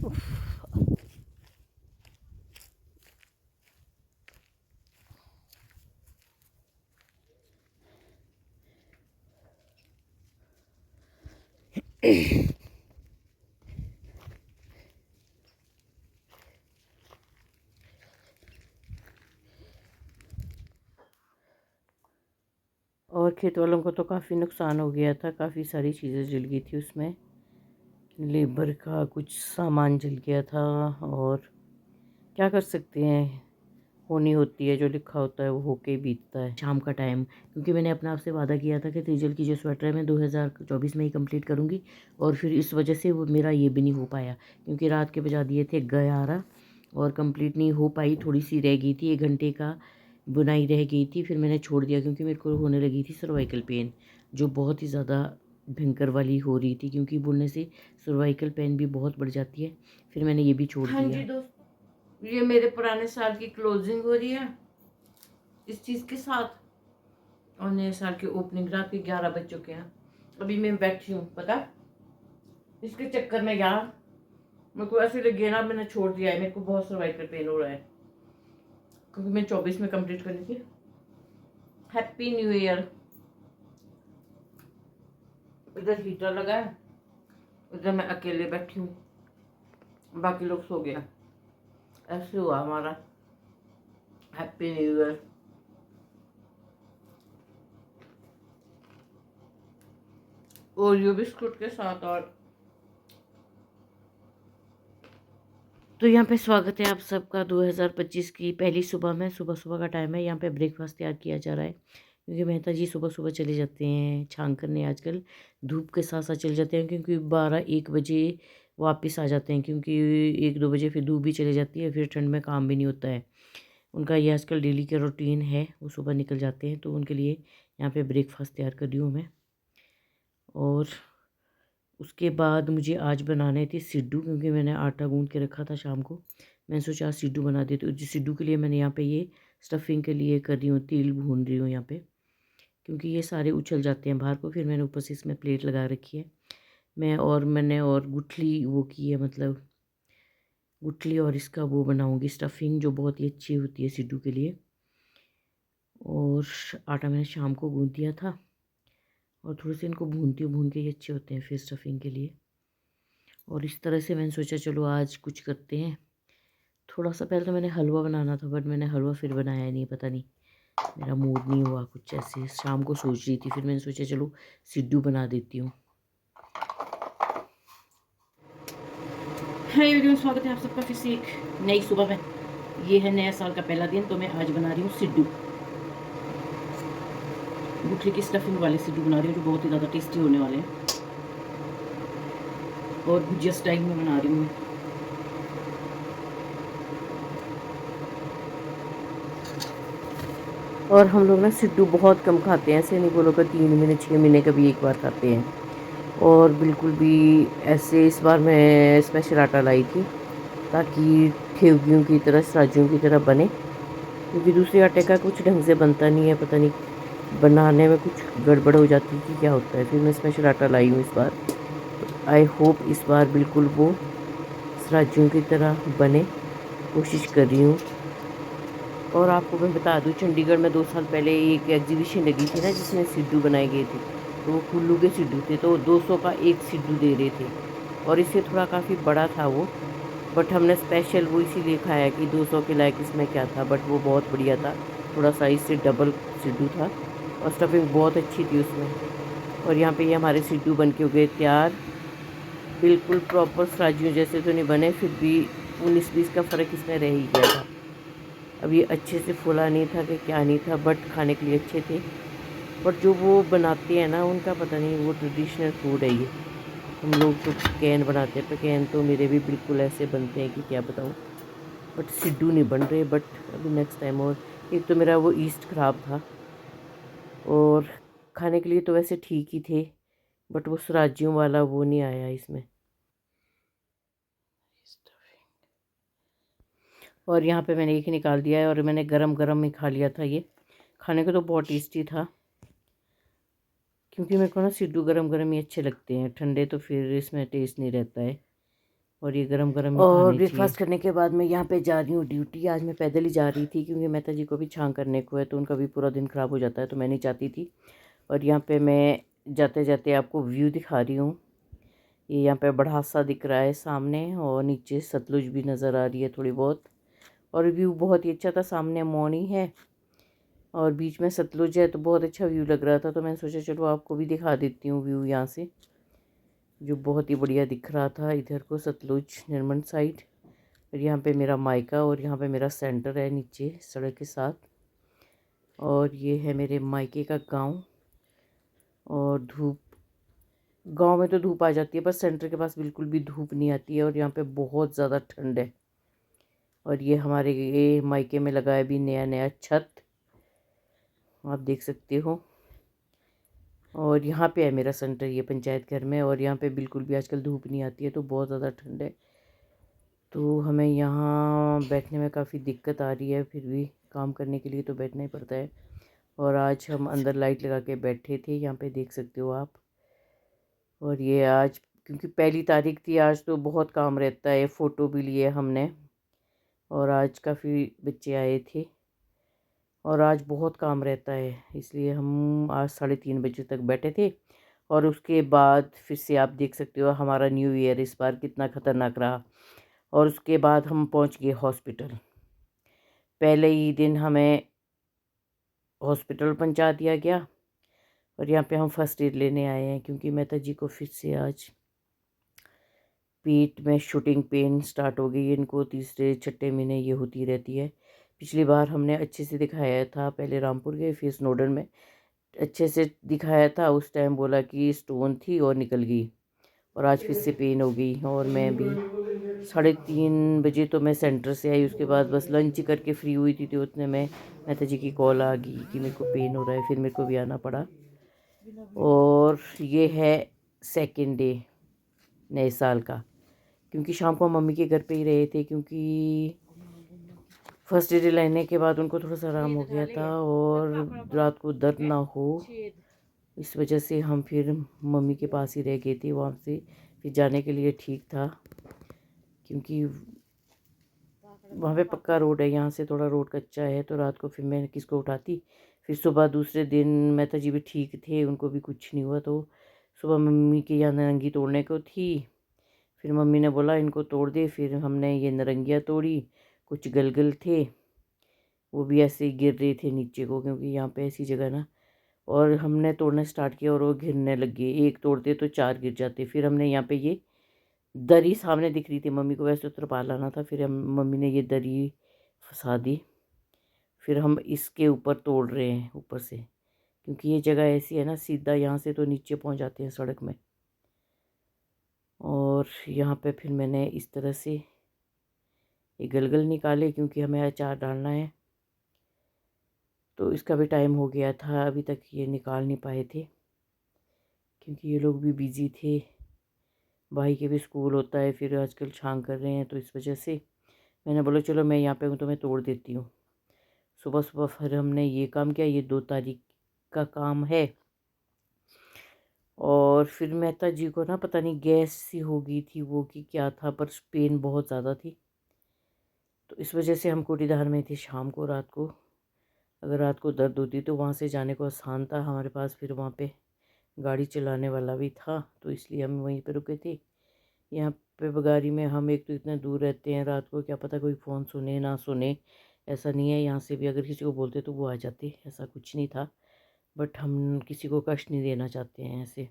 और खेत वालों को तो काफ़ी नुकसान हो गया था, काफ़ी सारी चीज़ें जल गई थी उसमें। लेबर का कुछ सामान जल गया था और क्या कर सकते हैं, होनी होती है, जो लिखा होता है वो होके ही बीतता है। शाम का टाइम, क्योंकि मैंने अपने आप से वादा किया था कि त्रिजल की जो स्वेटर है मैं 2024 में ही कंप्लीट करूँगी, और फिर इस वजह से वो मेरा ये भी नहीं हो पाया, क्योंकि रात के बजा दिए थे 11 और कंप्लीट नहीं हो पाई। थोड़ी सी रह गई थी, 1 घंटे का बुनाई रह गई थी, फिर मैंने छोड़ दिया क्योंकि मेरे को होने लगी थी सर्वाइकल पेन, जो बहुत ही ज़्यादा भयंकर वाली हो रही थी, क्योंकि बुनने से सर्वाइकल पेन भी बहुत बढ़ जाती है। फिर मैंने ये भी छोड़ दिया। हाँ जी दोस्तों, ये मेरे पुराने साल की क्लोजिंग हो रही है इस चीज़ के साथ, और नए साल की ओपनिंग। रात के 11 बज चुके हैं, अभी मैं बैठी हूँ, पता इसके चक्कर में यार मेरे को ऐसे लगे ना, मैंने छोड़ दिया है। मेरे को बहुत सर्वाइकल पेन हो रहा है, क्योंकि मैं 24 में कंप्लीट करनी थी। Happy new year. इधर हीटर लगा है, इधर मैं अकेले बैठी हूँ, बाकी लोग सो गया। ऐसे हुआ हमारा happy new year. Oreo biscuit के साथ। और तो यहाँ पे स्वागत है आप सबका 2025 की पहली सुबह में। सुबह सुबह का टाइम है, यहाँ पे ब्रेकफास्ट तैयार किया जा रहा है, क्योंकि मेहता जी सुबह सुबह चले जाते हैं छांग करने। आजकल धूप के साथ साथ चले जाते हैं, क्योंकि 12-1 बजे वापस आ जाते हैं, क्योंकि 1-2 बजे फिर धूप भी चली जाती है, फिर ठंड में काम भी नहीं होता है उनका। ये आजकल डेली का रूटीन है, वो सुबह निकल जाते हैं, तो उनके लिए यहाँ पे ब्रेकफास्ट तैयार कर रही हूँ मैं। और उसके बाद मुझे आज बनाने थे सिड्डू, क्योंकि मैंने आटा गूंद के रखा था शाम को। मैंने सोचा आज सिड्डू बना देती हूँ। सिड्डू के लिए मैंने यहाँ पे ये स्टफिंग के लिए कर रही हूँ, तिल भून रही हूँ यहाँ पे, क्योंकि ये सारे उछल जाते हैं बाहर को। फिर मैंने ऊपर से इसमें प्लेट लगा रखी है। मैंने और गुठली वो की है, मतलब गुठली और इसका वो बनाऊँगी स्टफिंग, जो बहुत ही अच्छी होती है सिड्डू के लिए। और आटा मैंने शाम को गूंद दिया था, और थोड़े से इनको भून के ये अच्छे होते हैं फिर स्टफिंग के लिए। और इस तरह से मैंने सोचा चलो आज कुछ करते हैं। थोड़ा सा पहले तो मैंने हलवा बनाना था, बट मैंने हलवा फिर बनाया नहीं, पता नहीं मेरा मूड नहीं हुआ कुछ ऐसे। शाम को सोच रही थी, फिर मैंने सोचा चलो सिड्डू बना देती हूँ। हाय एवरीवन, स्वागत है आप सबका फिर से एक नई सुबह में। ये है नया साल का पहला दिन, तो मैं आज बना रही हूँ सिड्डू। गुठली की स्टफिंग वाले सिड्डू बना रही हूँ, जो बहुत ही ज़्यादा टेस्टी होने वाले हैं, और भुजिया स्टाइल में बना रही हूँ। और हम लोग ना सिड्डू बहुत कम खाते हैं, ऐसे नहीं बोलोगे 3 महीने 6 महीने कभी एक बार खाते हैं। और बिल्कुल भी ऐसे इस बार मैं स्पेशल आटा लाई थी, ताकि ठेवगियों की तरह, साजियों की तरह बने, क्योंकि दूसरे आटे का कुछ ढंग से बनता नहीं है, पता नहीं बनाने में कुछ गड़बड़ हो जाती है कि क्या होता है। फिर मैं स्पेशल आटा लाई हूँ इस बार, तो आई होप इस बार बिल्कुल वो सराजियों की तरह बने, कोशिश कर रही हूँ। और आपको मैं बता दूँ, चंडीगढ़ में 2 साल पहले एक एग्जीबिशन लगी थी ना, जिसमें सिड्डू बनाए गए थे, तो वो कुल्लू के सिड्डू थे, तो 200 का एक सिड्डू दे रहे थे, और इससे थोड़ा काफ़ी बड़ा था वो, बट हमने स्पेशल वो इसीलिए खाया कि 200 के लायक इसमें क्या था, बट वो बहुत बढ़िया था, थोड़ा साइज से डबल सिड्डू था, और स्टफिंग बहुत अच्छी थी उसमें। और यहाँ पे ये हमारे सिड्डू बन के हो गए तैयार, बिल्कुल प्रॉपर सराजियों जैसे तो नहीं बने, फिर भी 19-20 का फ़र्क इसमें रह ही गया था। अब ये अच्छे से फूला नहीं था कि क्या नहीं था, बट खाने के लिए अच्छे थे। बट जो वो बनाते हैं ना, उनका पता नहीं, वो ट्रेडिशनल फूड है ये। हम लोग तो पकैन बनाते हैं, पकैन तो मेरे भी बिल्कुल ऐसे बनते हैं कि क्या बताऊँ, बट सिड्डू नहीं बन रहे। बट अभी नेक्स्ट टाइम। और एक तो मेरा वो ईस्ट ख़राब था, और खाने के लिए तो वैसे ठीक ही थे, बट वो सराजियों वाला वो नहीं आया इसमें। और यहाँ पे मैंने एक ही निकाल दिया है, और मैंने गरम गरम ही खा लिया था। ये खाने को तो बहुत टेस्टी था, क्योंकि मेरे को ना सिड्डू गरम गरम ही अच्छे लगते हैं, ठंडे तो फिर इसमें टेस्ट नहीं रहता है। और ये गरम गरम ही और ब्रेकफास्ट करने के बाद मैं यहाँ पे जा रही हूँ ड्यूटी। आज मैं पैदल ही जा रही थी क्योंकि मेहता जी को भी छांग करने को है, तो उनका भी पूरा दिन ख़राब हो जाता है, तो मैं नहीं चाहती थी। और यहाँ पे मैं जाते जाते आपको व्यू दिखा रही हूँ। ये यहाँ पे बड़ा सा दिख रहा है सामने, और नीचे सतलुज भी नज़र आ रही है थोड़ी बहुत, और व्यू बहुत ही अच्छा था। सामने मौनी है और बीच में सतलुज है, तो बहुत अच्छा व्यू लग रहा था। तो मैंने सोचा चलो आपको भी दिखा देती हूँ व्यू यहाँ से, जो बहुत ही बढ़िया दिख रहा था इधर को सतलुज निर्मंड साइड। और यहाँ पे मेरा मायका और यहाँ पे मेरा सेंटर है नीचे सड़क के साथ। और ये है मेरे मायके का गांव। और धूप, गांव में तो धूप आ जाती है, पर सेंटर के पास बिल्कुल भी धूप नहीं आती है, और यहाँ पे बहुत ज़्यादा ठंड है। और ये हमारे ये मायके में लगा है भी नया नया छत, आप देख सकते हो। और यहाँ पे है मेरा सेंटर, ये पंचायत घर में। और यहाँ पे बिल्कुल भी आजकल धूप नहीं आती है, तो बहुत ज़्यादा ठंड है, तो हमें यहाँ बैठने में काफ़ी दिक्कत आ रही है। फिर भी काम करने के लिए तो बैठना ही पड़ता है। और आज हम अंदर लाइट लगा के बैठे थे, यहाँ पे देख सकते हो आप। और ये आज क्योंकि 1 तारीख थी, आज तो बहुत काम रहता है। फ़ोटो भी लिए हमने, और आज काफ़ी बच्चे आए थे, और आज बहुत काम रहता है, इसलिए हम आज 3:30 बजे तक बैठे थे। और उसके बाद फिर से आप देख सकते हो हमारा न्यू ईयर इस बार कितना ख़तरनाक रहा। और उसके बाद हम पहुंच गए हॉस्पिटल। पहले ही दिन हमें हॉस्पिटल पहुंचा दिया गया, और यहाँ पे हम फर्स्ट एड लेने आए हैं क्योंकि मेहता जी को फिर से आज पेट में शूटिंग पेन स्टार्ट हो गई है। इनको तीसरे छठे महीने ये होती रहती है। पिछली बार हमने अच्छे से दिखाया था, पहले रामपुर गए फिर स्नोडन में अच्छे से दिखाया था। उस टाइम बोला कि स्टोन थी और निकल गई, और आज फिर से पेन हो गई। और मैं भी 3:30 बजे तो मैं सेंटर से आई, उसके बाद बस लंच करके फ्री हुई थी, तो उतने में मेहता जी की कॉल आ गई कि मेरे को पेन हो रहा है, फिर मेरे को भी आना पड़ा। और ये है सेकंड डे नए साल का, क्योंकि शाम को हम मम्मी के घर पे ही रहे थे, क्योंकि फर्स्ट डे लेने के बाद उनको थोड़ा सा आराम हो गया था और रात को दर्द ना हो, इस वजह से हम फिर मम्मी के पास ही रह गए थे। वहाँ से फिर जाने के लिए ठीक था, क्योंकि वहाँ पे पक्का रोड है, यहाँ से थोड़ा रोड कच्चा है, तो रात को फिर मैं किसको उठाती। फिर सुबह दूसरे दिन मेहता जी भी ठीक थे, उनको भी कुछ नहीं हुआ, तो सुबह मम्मी के यहाँ नारंगी तोड़ने को थी। फिर मम्मी ने बोला इनको तोड़ दे, फिर हमने ये नारंगियाँ तोड़ी। कुछ गलगल थे, वो भी ऐसे ही गिर रहे थे नीचे को, क्योंकि यहाँ पे ऐसी जगह ना। और हमने तोड़ना स्टार्ट किया और वो गिरने लग गए, एक तोड़ते तो 4 गिर जाते। फिर हमने यहाँ पे ये दरी सामने दिख रही थी मम्मी को, वैसे तो तरपाल लाना था, फिर हम मम्मी ने ये दरी फंसा दी। फिर हम इसके ऊपर तोड़ रहे हैं ऊपर से, क्योंकि ये जगह ऐसी है ना, सीधा यहाँ से तो नीचे पहुँच जाते हैं सड़क में। और यहाँ पे फिर मैंने इस तरह से ये गलगल निकाले, क्योंकि हमें अचार डालना है, तो इसका भी टाइम हो गया था, अभी तक ये निकाल नहीं पाए थे, क्योंकि ये लोग भी बिज़ी थे। भाई के भी स्कूल होता है, फिर आजकल छांग कर रहे हैं, तो इस वजह से मैंने बोला चलो मैं यहाँ पे हूँ तो मैं तोड़ देती हूँ। सुबह सुबह फिर हमने ये काम किया, ये 2 तारीख का काम है। और फिर मेहता जी को ना पता नहीं गैस सी हो गई थी वो कि क्या था, पर पेन बहुत ज़्यादा थी, तो इस वजह से हम कोटीधार में थे शाम को। रात को अगर रात को दर्द होती तो वहाँ से जाने को आसान था हमारे पास, फिर वहाँ पे गाड़ी चलाने वाला भी था, तो इसलिए हम वहीं पे रुके थे। यहाँ पे बगारी में हम एक तो इतना दूर रहते हैं, रात को क्या पता कोई फ़ोन सुने ना सुने, ऐसा नहीं है। यहाँ से भी अगर किसी को बोलते तो वो आ जाते, ऐसा कुछ नहीं था, बट हम किसी को कष्ट नहीं देना चाहते हैं ऐसे।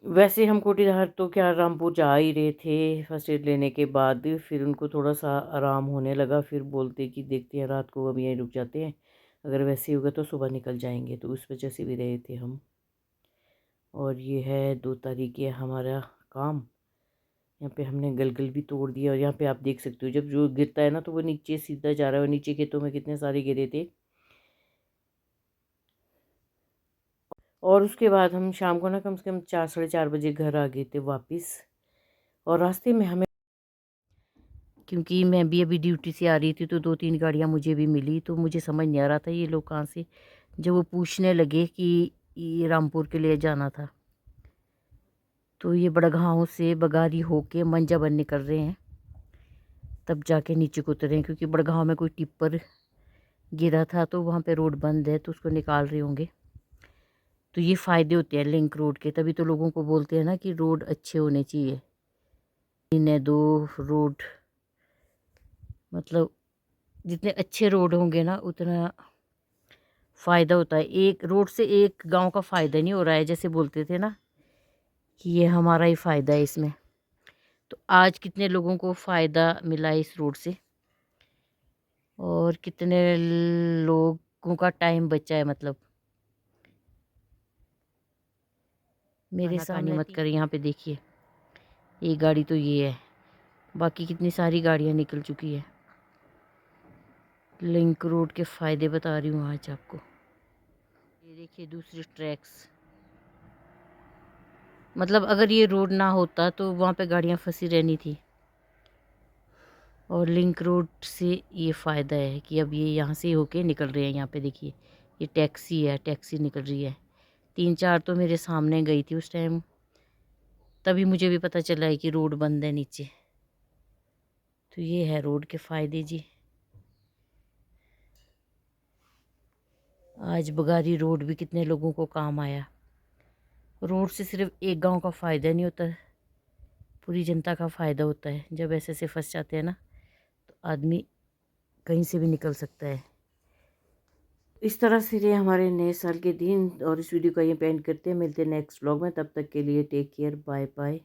वैसे हम कोटीधार तो क्या रामपुर जा ही रहे थे फर्स्ट एड लेने के बाद। फिर उनको थोड़ा सा आराम होने लगा, फिर बोलते कि देखते हैं रात को अब यहीं रुक जाते हैं, अगर वैसे ही होगा तो सुबह निकल जाएंगे, तो उस वजह से भी रहे थे हम। और ये है 2 तारीख है हमारा काम। यहाँ पे हमने गलगल भी तोड़ दिया, और यहाँ पे आप देख सकते हो जब जो गिरता है ना तो वो नीचे सीधा जा रहा है, और नीचे खेतों में कितने सारे गिरे थे। और उसके बाद हम शाम को ना कम से कम 4 साढ़े 4 बजे घर आ गए थे वापस। और रास्ते में हमें, क्योंकि मैं भी अभी ड्यूटी से आ रही थी, तो 2-3 गाड़ियाँ मुझे भी मिली, तो मुझे समझ नहीं आ रहा था ये लोग कहाँ से, जब वो पूछने लगे कि ये रामपुर के लिए जाना था। तो ये बड़गांव से बगारी होके मंजा बन निकल रहे हैं, तब जाके नीचे को उतरे हैं, क्योंकि बड़गांव में कोई टिप्पर गिरा था तो वहाँ पे रोड बंद है, तो उसको निकाल रहे होंगे। तो ये फ़ायदे होते हैं लिंक रोड के, तभी तो लोगों को बोलते हैं ना कि रोड अच्छे होने चाहिए। इन्हें दो रोड, मतलब जितने अच्छे रोड होंगे ना उतना फ़ायदा होता है। एक रोड से एक गांव का फ़ायदा नहीं हो रहा है, जैसे बोलते थे ना कि ये हमारा ही फ़ायदा है इसमें। तो आज कितने लोगों को फ़ायदा मिला है इस रोड से, और कितने लोगों का टाइम बचा है। मतलब मेरे सामने मत कर, यहाँ पे देखिए एक गाड़ी तो ये है, बाकी कितनी सारी गाड़ियाँ निकल चुकी है। लिंक रोड के फ़ायदे बता रही हूँ आज आपको। ये देखिए दूसरी ट्रैक्स, मतलब अगर ये रोड ना होता तो वहाँ पे गाड़ियाँ फंसी रहनी थी। और लिंक रोड से ये फ़ायदा है कि अब ये यहाँ से होके निकल रहे हैं। यहाँ पे देखिए ये टैक्सी है, टैक्सी निकल रही है। 3-4 तो मेरे सामने गई थी उस टाइम, तभी मुझे भी पता चला है कि रोड बंद है नीचे। तो ये है रोड के फ़ायदे जी। आज बगारी रोड भी कितने लोगों को काम आया। रोड से सिर्फ एक गांव का फ़ायदा नहीं होता, पूरी जनता का फ़ायदा होता है। जब ऐसे फंस जाते हैं ना तो आदमी कहीं से भी निकल सकता है। इस तरह से रहे हमारे नए साल के दिन, और इस वीडियो का ये एंड करते हैं। मिलते हैं नेक्स्ट व्लॉग में, तब तक के लिए टेक केयर, बाय बाय।